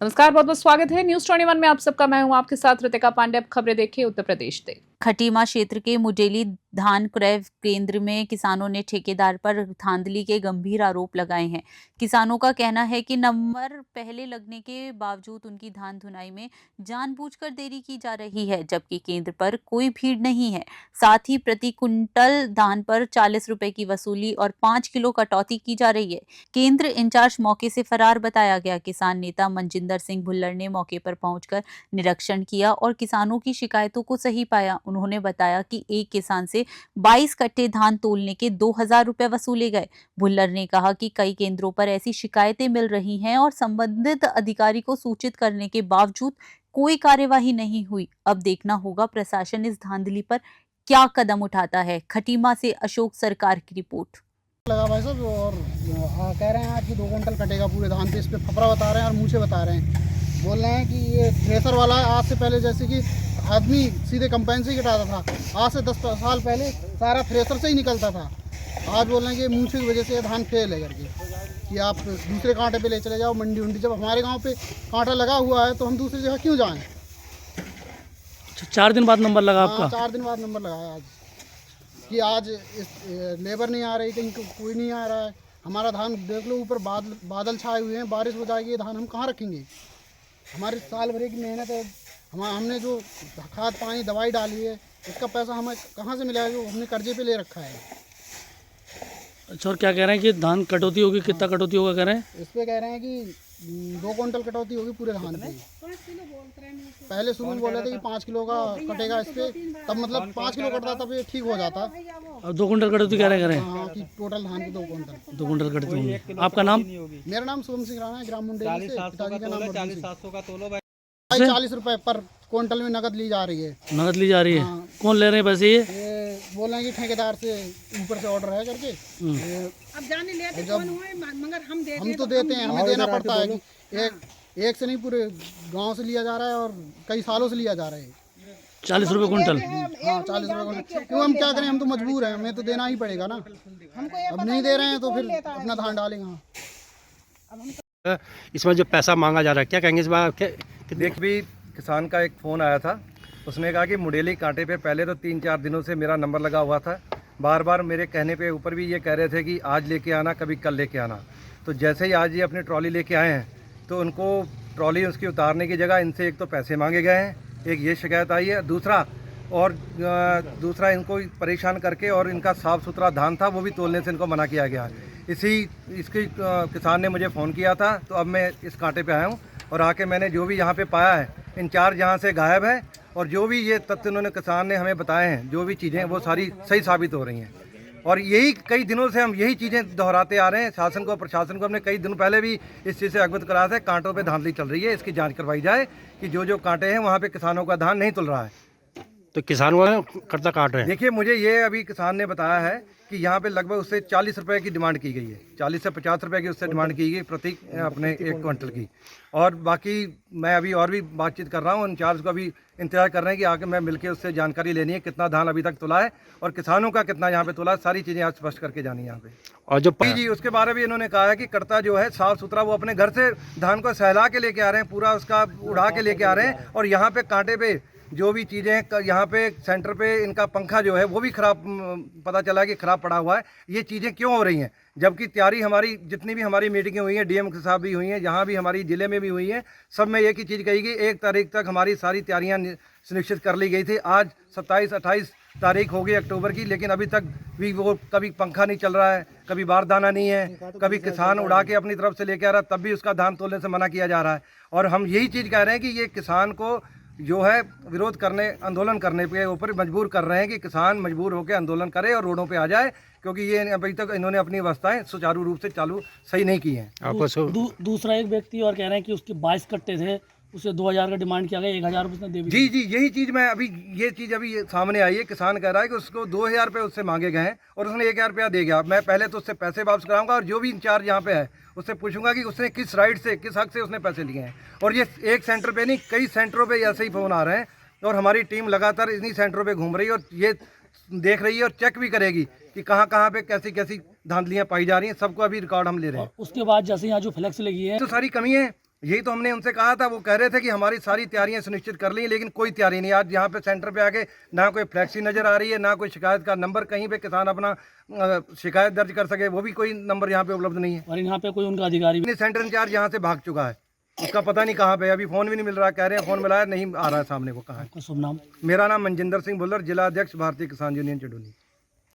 नमस्कार, बहुत बहुत स्वागत है न्यूज 21 में आप सबका। मैं हूं आपके साथ ऋतिका पांडे। अब खबरें देखिए उत्तर प्रदेश से। खटीमा क्षेत्र के मुडेली धान क्रय केंद्र में किसानों ने ठेकेदार पर धांधली के गंभीर आरोप लगाए हैं। किसानों का कहना है कि नंबर पहले लगने के बावजूद उनकी धान धुनाई में जानबूझकर देरी की जा रही है, जबकि केंद्र पर कोई भीड़ नहीं है। साथ ही प्रति कुंटल धान पर 40 रुपए की वसूली और 5 किलो कटौती की जा रही है। केंद्र इंचार्ज मौके से फरार बताया गया। किसान नेता मनजिंदर सिंह भुल्लर ने मौके पर पहुंचकर निरीक्षण किया और किसानों की शिकायतों को सही पाया। उन्होंने बताया कि एक किसान से 22 कट्टे धान तोलने के 2000 रुपए वसूले गए। भुल्लर ने कहा कि कई केंद्रों पर ऐसी शिकायतें मिल रही हैं और संबंधित अधिकारी को सूचित करने के बावजूद कोई कार्यवाही नहीं हुई। अब देखना होगा प्रशासन इस धांधली पर क्या कदम उठाता है। खटीमा से अशोक सरकार की रिपोर्ट। लगा भाई साहब और कह रहे हैं आज कि 2 कुंटल कटेगा पूरे धान पे। इस पे फपरा बता रहे हैं और मुँह से बता रहे हैं। बोल रहे हैं कि ये थ्रेसर वाला आज से पहले जैसे कि आदमी सीधे कंपाइन से ही कटाता था, आज से 10 साल पहले सारा थ्रेसर से ही निकलता था। आज बोल रहे हैं कि मुँह की वजह से धान फेल है करके कि आप दूसरे कांटे पे ले चले जाओ मंडी उंडी। जब हमारे गाँव पे कांटा लगा हुआ है तो हम दूसरी जगह क्यों जाएँ। 4 दिन बाद नंबर लगा आपका? 4 दिन बाद नंबर लगाया आज कि आज लेबर नहीं आ रही, कहीं कोई नहीं आ रहा है। हमारा धान देख लो, ऊपर बादल छाए हुए हैं, बारिश हो जाएगी, धान हम कहाँ रखेंगे। हमारे साल भर की मेहनत है, हमने जो खाद पानी दवाई डाली है उसका पैसा हमें कहाँ से मिलेगा, जो हमने कर्जे पे ले रखा है। अच्छा, और क्या कह रहे हैं कि धान कटौती होगी? कितना कटौती होगा कह रहे हैं? इस पे कह रहे हैं कि 2 कुंटल कटौती होगी पूरे धान पे। पहले शुरू में बोल रहे थे कि 5 किलो का कटेगा इस पे, तब मतलब 5 किलो कटता तब ये ठीक हो जाता। अब 2 कुंटल कटौती कह रहे हैं? हाँ कि टोटल धान के 2 कुंटल। 2 कुंटल कटौती होगी। आपका नाम? मेरा नाम शुभम सिंह राणा है, ग्राम मुंडेली से। पिताजी का नाम 40 रुपए पर क्विंटल में नगद ली जा रही है। नगद ली जा रही है? हाँ। कौन ले रहे हैं पैसे? ये बोल रहे हैं कि ठेकेदार से ऊपर से ऑर्डर है करके। अब जाने लेते कौन हुए, मगर हम तो देते हैं, हमें देना पड़ता है कि एक से नहीं पूरे गांव से लिया जा रहा है और कई सालों से लिया जा रहा है। 40 रुपए कुंटल? हाँ 40 रुपए कुंटल। क्यों, हम क्या करें, हम तो मजबूर हैं, हमें तो देना ही पड़ेगा ना। अब नहीं दे रहे हैं तो फिर अपना धान डालेंगे। इसमें जो पैसा मांगा जा रहा है, क्या कहेंगे इस बार? देख भी किसान का एक फ़ोन आया था, उसने कहा कि मुडेली कांटे पे पहले तो 3-4 दिनों से मेरा नंबर लगा हुआ था। बार बार मेरे कहने पे ऊपर भी ये कह रहे थे कि आज लेके आना, कभी कल लेके आना। तो जैसे ही आज ये अपनी ट्रॉली लेके आए हैं तो उनको ट्रॉली उसकी उतारने की जगह इनसे एक तो पैसे मांगे गए हैं, एक ये शिकायत आई है। दूसरा इनको परेशान करके और इनका साफ़ सुथरा धान था वो भी तोलने से इनको मना किया गया। इसकी किसान ने मुझे फ़ोन किया था, तो अब मैं इस कांटे पे आया हूँ और आके मैंने जो भी यहाँ पे पाया है, इंचार्ज यहाँ से गायब है और जो भी ये तथ्य उन्होंने किसान ने हमें बताए हैं, जो भी चीज़ें वो सारी सही साबित हो रही हैं। और यही कई दिनों से हम यही चीज़ें दोहराते आ रहे हैं। शासन को, प्रशासन को हमने कई दिनों पहले भी इस चीज़ से अवगत कराया था। कांटों पे धांधली चल रही है, इसकी जांच करवाई जाए कि जो कांटे हैं वहाँ पे किसानों का धान नहीं तुल रहा है। तो किसान वाले कर्जा काट रहे हैं। देखिए, मुझे ये अभी किसान ने बताया है कि यहाँ पे लगभग उससे 40 रुपए की डिमांड की गई है। 40 से 50 रुपए की उससे डिमांड की गई प्रति अपने 1 क्विंटल की। और बाकी मैं अभी और भी बातचीत कर रहा हूँ, इंचार्ज को अभी इंतजार कर रहे हैं कि आके मैं मिलके उससे जानकारी लेनी है, कितना धान अभी तक तुला है और किसानों का कितना यहाँ पे तुला है। सारी चीज़ें आज स्पष्ट करके जानी है यहाँ पे। और जो जी, उसके बारे में इन्होंने कहा है कि कर्ता जो है साफ़ सुथरा, वो अपने घर से धान को सहला के लेके आ रहे हैं, पूरा उसका उड़ा के लेके आ रहे हैं। और यहाँ पे कांटे पे जो भी चीज़ें हैं, यहाँ पे सेंटर पे इनका पंखा जो है वो भी ख़राब, पता चला है कि ख़राब पड़ा हुआ है। ये चीज़ें क्यों हो रही हैं? जबकि तैयारी हमारी, जितनी भी हमारी मीटिंगें हुई हैं, डीएम के साथ भी हुई हैं, जहाँ भी हमारी ज़िले में भी हुई हैं, सब में एक ही चीज़ कही गई, 1 तारीख तक हमारी सारी तैयारियाँ सुनिश्चित कर ली गई थी। आज 27-28 तारीख हो गई अक्टूबर की, लेकिन अभी तक भी वो कभी पंखा नहीं चल रहा है, कभी बारदाना नहीं है, कभी किसान उड़ा के अपनी तरफ से लेके आ रहा है, तब भी उसका धान तोलने से मना किया जा रहा है। और हम यही चीज़ कह रहे हैं कि ये किसान को जो है विरोध करने, आंदोलन करने के ऊपर मजबूर कर रहे हैं कि किसान मजबूर होकर आंदोलन करे और रोडों पे आ जाए, क्योंकि ये अभी तक इन्होंने अपनी व्यवस्थाएं सुचारू रूप से सही नहीं की हैं। दूसरा एक व्यक्ति और कह रहे हैं कि उसके 22 कट्टे थे, उसे 2000 का डिमांड किया गया, 1000 रुपये उसने दे भी जी, यही चीज़ मैं अभी, ये चीज़ अभी सामने आई है। किसान कह रहा है कि उसको 2000 रुपये उससे मांगे गए हैं और उसने 1000 रुपया दे गया। मैं पहले तो उससे पैसे वापस कराऊंगा और जो भी इंचार्ज यहाँ पे है उससे पूछूंगा कि उसने किस राइट से, किस हक से उसने पैसे लिए हैं। और ये एक सेंटर पे नहीं, कई सेंटरों पे ऐसे ही फ़ोन आ रहे हैं और हमारी टीम लगातार इन्हीं सेंटरों पे घूम रही है और ये देख रही है और चेक भी करेगी कि कहाँ कहाँ पे कैसी कैसी धांधलियाँ पाई जा रही हैं। सबको अभी रिकॉर्ड हम ले रहे हैं। उसके बाद जैसे यहाँ जो फ्लैक्स लगी है, तो सारी कमी है, यही तो हमने उनसे कहा था। वो कह रहे थे कि हमारी सारी तैयारियां सुनिश्चित कर ली, लेकिन कोई तैयारी नहीं। आज यहाँ पे सेंटर पे आके ना कोई फ्लैक्सी नज़र आ रही है, ना कोई शिकायत का नंबर कहीं पे किसान अपना शिकायत दर्ज कर सके, वो भी कोई नंबर यहाँ पे उपलब्ध नहीं है। और यहाँ पे कोई उनका अधिकारी भी सेंटर इंचार्ज यहाँ से भाग चुका है, उसका पता नहीं कहाँ पे, अभी फ़ोन भी नहीं मिल रहा। कह रहे हैं फ़ोन मिला है, नहीं आ रहा है सामने, वो कहाँ है। आपका शुभ नाम? मेरा नाम मनजिंदर सिंह भुल्लर, जिला अध्यक्ष भारतीय किसान यूनियन चंडोली।